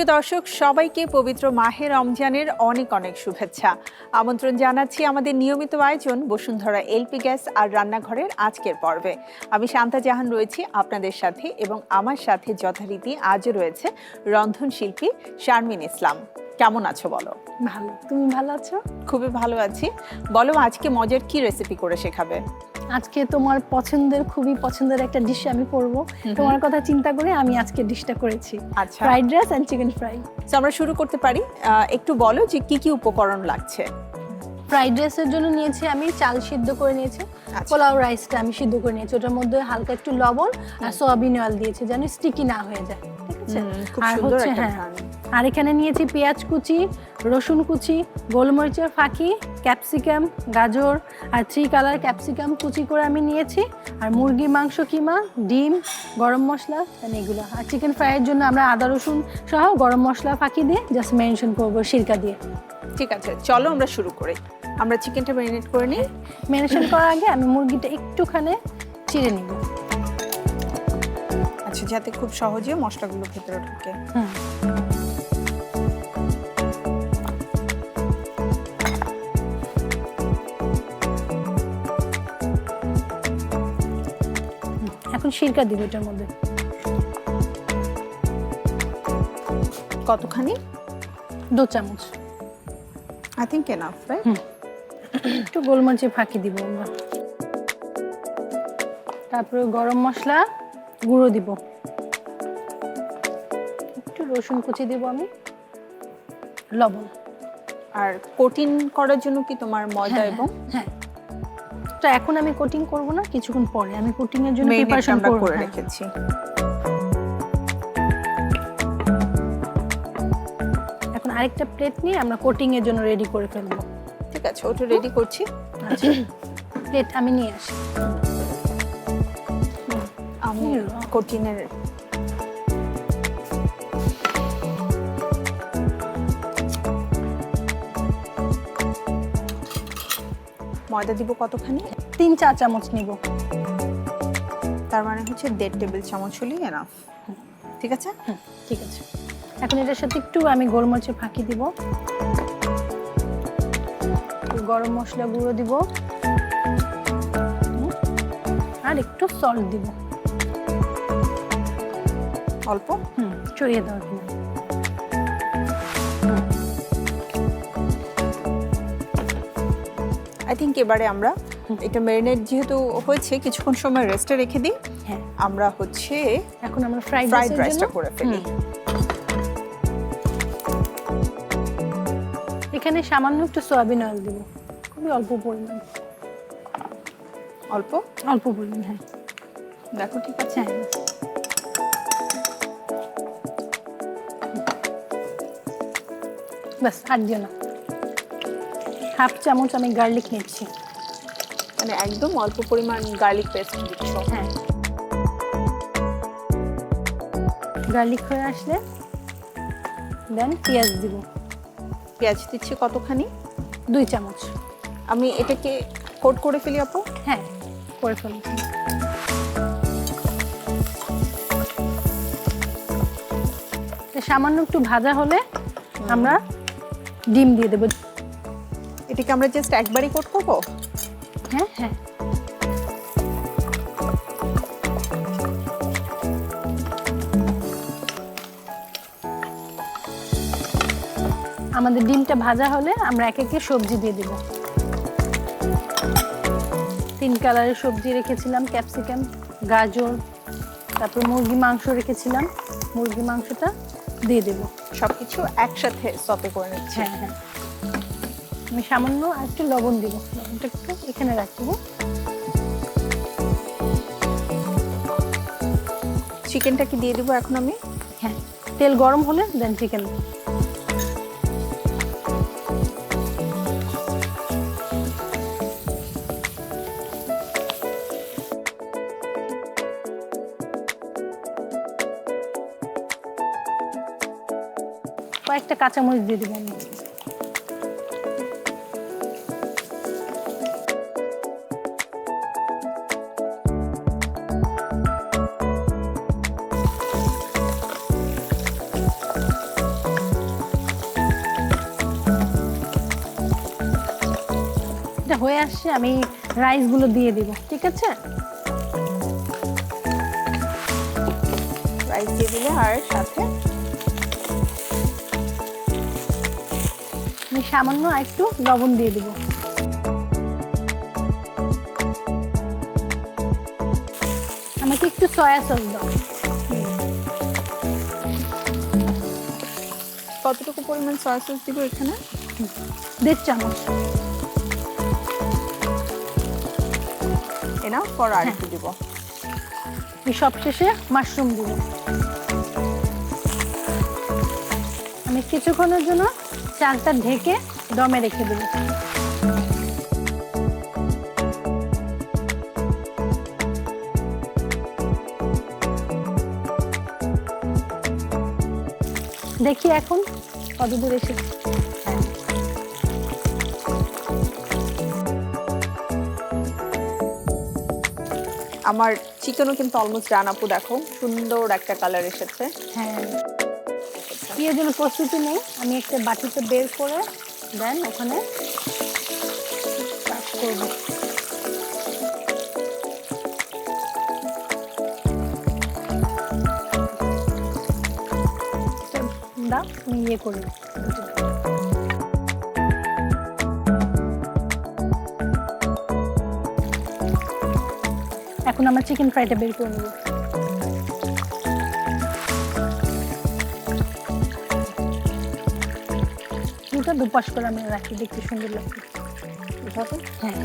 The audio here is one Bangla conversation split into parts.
সুপ্রিয় দর্শক সবাইকে পবিত্র মাহে রমজানের অনেক অনেক শুভেচ্ছা। আমন্ত্রণ জানাচ্ছি আমাদের নিয়মিত আয়োজন বসুন্ধরা এলপি গ্যাস আর রান্নাঘরের আজকের পর্বে। আমি শান্তা জাহান রয়েছি আপনাদের সাথে এবং আমার সাথে যথারীতি আজও রয়েছে রন্ধনশিল্পী শারমিন ইসলাম। কেমন আছো বলো? ভালো, তুমি ভালো আছো? খুবই ভালো আছি। বলো আজকে মজার কি রেসিপি করে শেখাবে? আজকে তোমার খুবই পছন্দের একটা ডিশ আমি করব। তোমার কথা চিন্তা করে আমি আজকে ডিশটা করেছি। আচ্ছা, fried rice and chicken fry. তো আমরা শুরু করতে পারি। একটু বলো যে কি কি উপকরণ লাগছে। ফ্রাইড রাইসের জন্য নিয়েছি আমি চাল সিদ্ধ করে নিয়েছি। পোলাও রাইসটা আমি সিদ্ধ করে নিয়েছি, ওটার মধ্যে হালকা একটু লবণ আর সয়াবিন অয়েল দিয়েছি যেন স্টিকি না হয়ে যায়। ঠিক আছে, আর হচ্ছে আর এখানে নিয়েছি পেঁয়াজ কুচি, রসুন কুচি, গোলমরিচের ফাঁকি, ক্যাপসিকাম, গাজর আর 3 কালার ক্যাপসিকাম কুচি করে আমি নিয়েছি, আর মুরগির মাংস কিমা, ডিম, গরম মশলা এগুলো। আর চিকেন ফ্রাইয়ের জন্য আমরা আদা রসুন সহ গরম মশলা ফাঁকি দিয়ে জাস্ট ম্যারিনেশন করবো সিরকা দিয়ে। ঠিক আছে, চলো আমরা শুরু করি। আমরা চিকেনটা ম্যারিনেট করে নিই। ম্যারিনেশন করার আগে আমি মুরগিটা একটুখানি চিড়ে নিব, আচ্ছা, যাতে খুব সহজে মশলাগুলো ভেতরে ঢোকে। এখন সিরকা দিব এটার মধ্যে। কতখানি? 2 চামচ। I think enough, right? একটু গোলমরিচের ফাঁকি দিব আমরা, তারপরে গরম মশলা গুঁড়ো দিব, একটু রসুন কুচি দিব আমি, লবণ। আর কোটিং করার জন্য কি তোমার ময়দা এবং হ্যাঁ, তো এখন আমি কোটিং করব না, কিছুক্ষণ পরে আমি কোটিং এর জন্য প্রিপারেশন করে রেখেছি। এখন আরেকটা প্লেট নিয়ে আমরা কোটিং এর জন্য রেডি করে ফেলবো। ঠিক আছে, ওটা রেডি করছি। আচ্ছা, প্লেট আমি নিয়ে আসি। আমি কোটিংয়ের ময়দা দিব কতখানি? 3-4 চামচ নিব। তার মানে হচ্ছে 1.5 টেবিল চামচ হলেই এনাফ। ঠিক আছে, ঠিক আছে। এখন এটার সাথে একটু আমি গোলমরিচের ফাঁকি দিব, গরম মশলা গুঁড়ো দিব, আর একটু সল্ট দিব অল্প। ছড়িয়ে দেওয়ার জন্য। আই থিংক এবারে আমরা এটা ম্যারিনেট যেহেতু হয়েছে কিছুক্ষণ সময় রেস্টে রেখে দিই। হ্যাঁ, আমরা হচ্ছে এখন আমরা ফ্রাইড রাইসটা করে ফেলি। এখানে সামান্য একটু সয়াবিন অয়েল দিব, খুবই অল্প পরিমাণ। অল্প পরিমাণ, হ্যাঁ। দেখো, ঠিক আছে। বাস, আর দিও না। 1/2 চামচ আমি গার্লিক নিচ্ছি, মানে একদম অল্প পরিমাণ গার্লিক পেস্ট দিচ্ছ। হ্যাঁ, গার্লিক হয়ে আসলে দেন পেঁয়াজ দিব। পেঁয়াজ দিচ্ছি কতখানি? 2 চামচ। আমি এটাকে কোট করে ফেলি আপু? হ্যাঁ, করে ফেলছি। সামান্য একটু ভাজা হলে আমরা ডিম দিয়ে দেবো। এটাকে আমরা জাস্ট একবারই কোট করবো? হ্যাঁ হ্যাঁ, আমাদের ডিমটা ভাজা হলে আমরা এক একে সবজি দিয়ে দেব। 3 কালারের সবজি রেখেছিলাম, ক্যাপসিকাম, গাজর, তারপর মুরগি মাংস রেখেছিলাম, মুরগি মাংসটা দিয়ে দেব। সবকিছু একসাথে সতে করে নিচ্ছি। হ্যাঁ হ্যাঁ, আমি সামান্য একটু লবণ দিব, লবণটা একটু এখানে রাখবো। চিকেনটা কি দিয়ে দেবো এখন আমি? হ্যাঁ, তেল গরম হলে দেন চিকেন। কয়েকটা কাঁচামরিচ দিয়ে দিব আমি। এটা হয়ে আসছে, আমি রাইসগুলো দিয়ে দিব, ঠিক আছে? রাইস দিয়ে দিলে আর সাথে আমি সামান্য একটু লবণ দিয়ে দিব। আমাকে একটু সয়া সস দাও। কতটুকু পরিমাণ সয়া সস দিব এখানে? 1.5 চামচ। এনাফ ফর আর একটু দিব। এই সবশেষে মাশরুম দিব। আমি কিছুক্ষণের জন্য চালটা ঢেকে দমে রেখে দেব। দেখি এখন কতদূর এসেছে। আমার চিকেনও কিন্তু অলমোস্ট ডান আপু, দেখো সুন্দর একটা কালার এসেছে। হ্যাঁ, এর জন্য প্রস্তুতি নেই, আমি একটা বাটিতে বের করে দেন ওখানে কাজ করব। দাও, আমি ইয়ে করি। এখন আমার চিকেন ফ্রাইটা বের করে নেব। এটা দুপাশ করে আমি রাখি, দেখতে সুন্দর লাগবে। হ্যাঁ,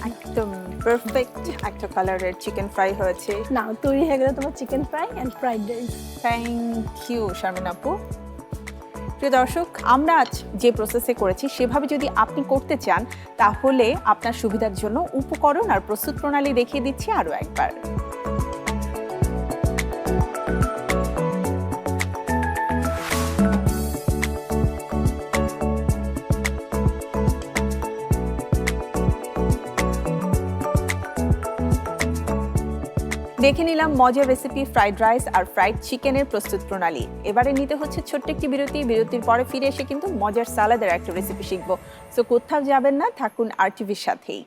একদম পারফেক্ট একটা কালারের চিকেন ফ্রাই হয়েছে। না, তৈরি হয়ে গেল তোমার chicken fry and fried rice. Thank you Sharmin আপু। প্রিয় দর্শক, আমরা আজ যে প্রসেসে করেছি সেভাবে যদি আপনি করতে চান তাহলে আপনার সুবিধার জন্য উপকরণ আর প্রস্তুত প্রণালী দেখিয়ে দিচ্ছি আরও একবার। দেখে নিলাম মজার রেসিপি ফ্রাইড রাইস আর ফ্রাইড চিকেনের প্রস্তুত প্রণালী। এবারে নিতে হচ্ছে ছোট্ট একটি বিরতি। বিরতির পরে ফিরে এসে কিন্তু মজার সালাদের একটা রেসিপি শিখবো। সো কোথাও যাবেন না, থাকুন আরটিভির সাথেই।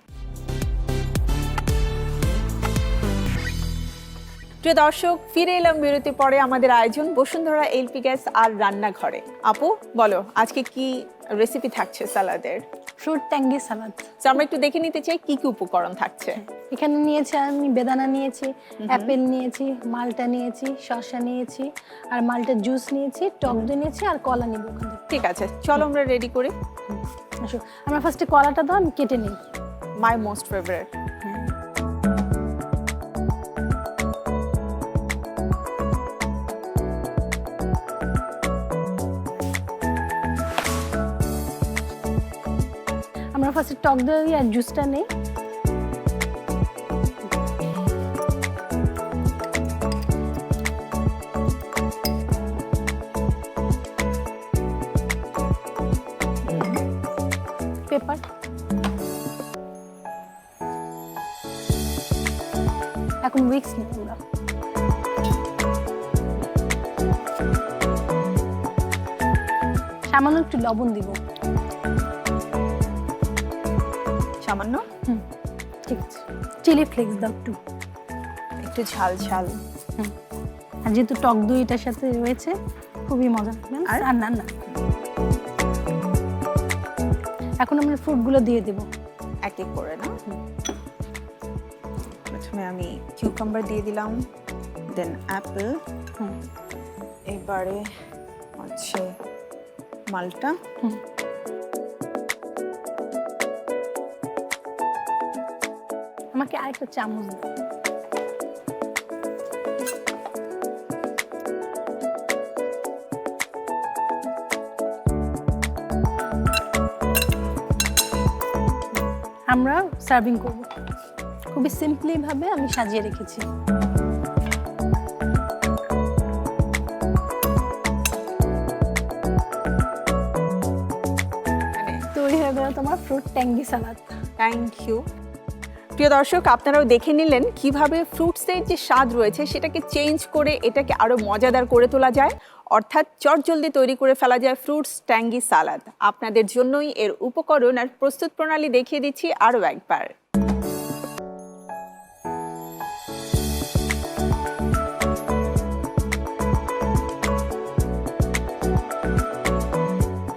প্রিয় দর্শক, ফিরে এলাম বিরতির পরে। আমাদের আয়োজন বসুন্ধরা এলপি গ্যাস আর রান্নাঘরে। আপু বলো, আজকে কি রেসিপি থাকছে সালাদের? ফ্রুট ট্যাঙ্গি সালাদ। তো আমরা একটু দেখে নিতে চাই কি কি উপকরণ থাকছে। এখানে নিয়েছি আমি বেদানা নিয়েছি, অ্যাপেল নিয়েছি, মালটা নিয়েছি, শসা নিয়েছি, আর মালটার জুস নিয়েছি, টক দই নিয়েছি, আর কলা নিব ওখান থেকে। ঠিক আছে, চলো আমরা রেডি করি। আসো, আমরা ফার্স্টে কলাটা দাও, আমি কেটে নিই। My most favourite. আমরা ফার্স্টে টক দই আর জুসটা নেই। পেপার, এখন উইক্স নিই আমরা। সামান্য একটু লবণ দিব। সামান্য? ঠিক আছে। চিলি ফ্লেক্স দাও একটু, একটু ঝাল ঝাল। আর যেহেতু টক দই এটার সাথে রয়েছে, খুবই মজা লাগবে। আর না না, এখন আমরা ফ্রুটগুলো দিয়ে দেব এক এক করে। না, প্রথমে আমি কিউকাম্বার দিয়ে দিলাম, দেন অ্যাপেল, এবারে হচ্ছে মালটা, আমাকে আরেকটা চামচ দাও। আমরা সার্ভিং করব। খুবই সিম্পলি ভাবে আমি সাজিয়ে রেখেছি। তৈরি হয়ে গেল তোমার fruit tangy salad. Thank you. প্রিয় দর্শক, আপনারাও দেখে নিলেন কিভাবে ফ্রুটসের যে স্বাদ রয়েছে সেটাকে চেঞ্জ করে এটাকে আরো মজাদার করে তোলা যায়, অর্থাৎ চটজলদি তৈরি করে ফেলা যায় ফ্রুটস ট্যাঙ্গি সালাদ। আপনাদের জন্যই এর উপকরণ আর প্রস্তুত প্রণালী দেখিয়ে দিচ্ছি আরো একবার।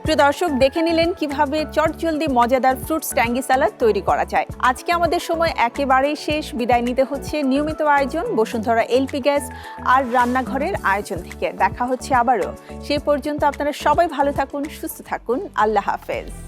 প্রিয় দর্শক, দেখে নিলেন কিভাবে চটজলদি মজাদার ফ্রুটস ট্যাঙ্গি সালাদ তৈরি করা যায়। আজকে আমাদের সময় একেবারেই শেষ। বিদায় নিতে হচ্ছে নিয়মিত আয়োজন বসুন্ধরা এলপি গ্যাস আর রান্নাঘরের আয়োজন থেকে। দেখা হচ্ছে আবারও। সেই পর্যন্ত আপনারা সবাই ভালো থাকুন, সুস্থ থাকুন। আল্লাহ হাফেজ।